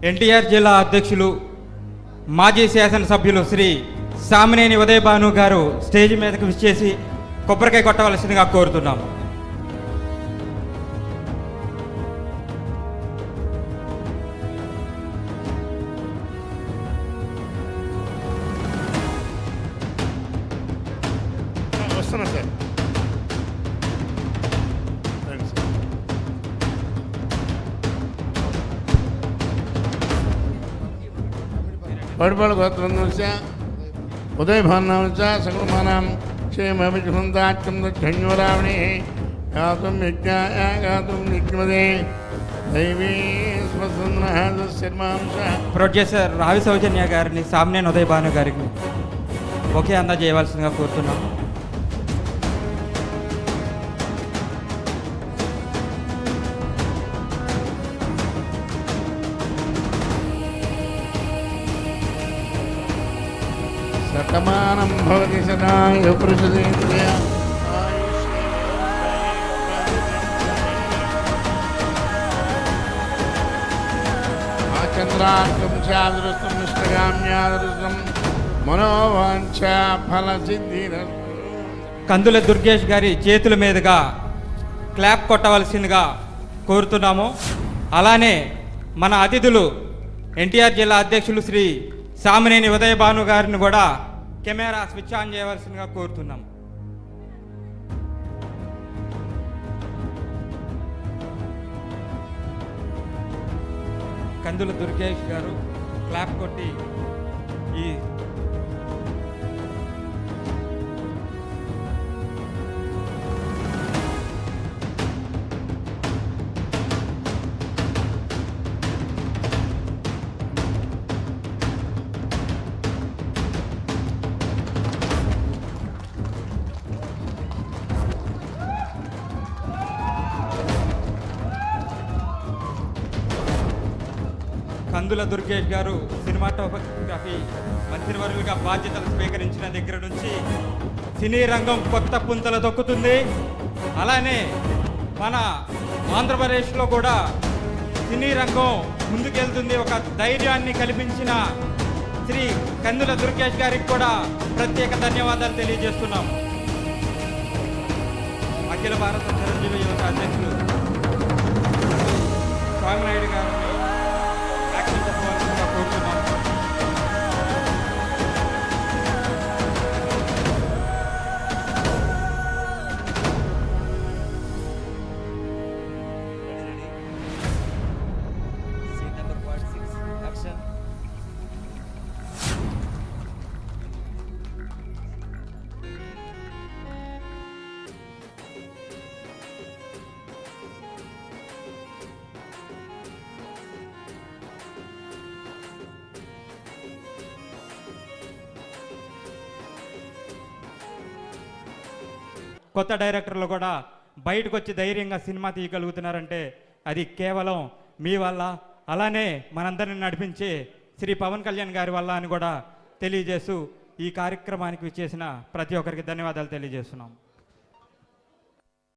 ఎన్టీఆర్ జిల్లా అధ్యక్షులు మాజీ శాసనసభ్యులు శ్రీ సామినేని ఉదయభాను గారు స్టేజ్ మీదకు విచ్చేసి కొబ్బరికాయ కొట్టవలసిందిగా కోరుతున్నాం. వస్తున్నా సార్. పడిపడ గోత్రం ఉదయభానం సకలమానం క్షేమభిజృందాఖ్యం ధన్యోరావణి గాతుం యజ్ఞాయ గాతుం యజ్ఞమదే దైవీ స్వతంత్రమాంస. ప్రొడ్యూసర్ రావి సౌజన్య గారిని సామినేని ఉదయభాను గారికి ఒకే అందజేయవలసిందిగా కోరుతున్నాం. శతమానం భవతి సదాయ పురుషదేంద్రియ ఆచంద్రార్కం చాదృష్టం నిష్టగామ్యాదృష్టం మనోవాంఛ ఫల సిద్ధి. కందుల దుర్గేష్ గారి చేతుల మీదుగా క్లాప్ కొట్టవలసిందిగా కోరుతున్నాము. అలానే మన అతిథులు ఎన్టీఆర్ జిల్లా అధ్యక్షులు శ్రీ సామినేని ఉదయభాను గారిని కూడా కెమెరా స్విచ్ ఆన్ చేయవలసిందిగా కోరుతున్నాం. కందుల దుర్గేష్ గారు క్లాప్ కొట్టి ఈ కందుల దుర్గేష్ గారు సినిమాటోగ్రఫీ మంత్రివర్యులుగా బాధ్యతలు స్వీకరించిన దగ్గర నుంచి సినీ రంగం కొత్త పుంతలు తొక్కుతుంది. అలానే మన ఆంధ్రప్రదేశ్లో కూడా సినీ రంగం ముందుకెళ్తుంది. ఒక ధైర్యాన్ని కల్పించిన శ్రీ కందుల దుర్గేష్ గారికి కూడా ప్రత్యేక ధన్యవాదాలు తెలియజేస్తున్నాం. అఖిల భారత చిరంజీవి యువత అధ్యక్షులు స్వామినాయుడు గారిని కోరుతున్నాం. కొత్త డైరెక్టర్లు కూడా బయటకు వచ్చి ధైర్యంగా సినిమా తీయగలుగుతున్నారంటే అది కేవలం మీ వల్ల, అలానే మనందరిని నడిపించే శ్రీ పవన్ కళ్యాణ్ గారి వల్ల అని కూడా తెలియజేస్తూ ఈ కార్యక్రమానికి విచ్చేసిన ప్రతి ఒక్కరికి ధన్యవాదాలు తెలియజేస్తున్నాం.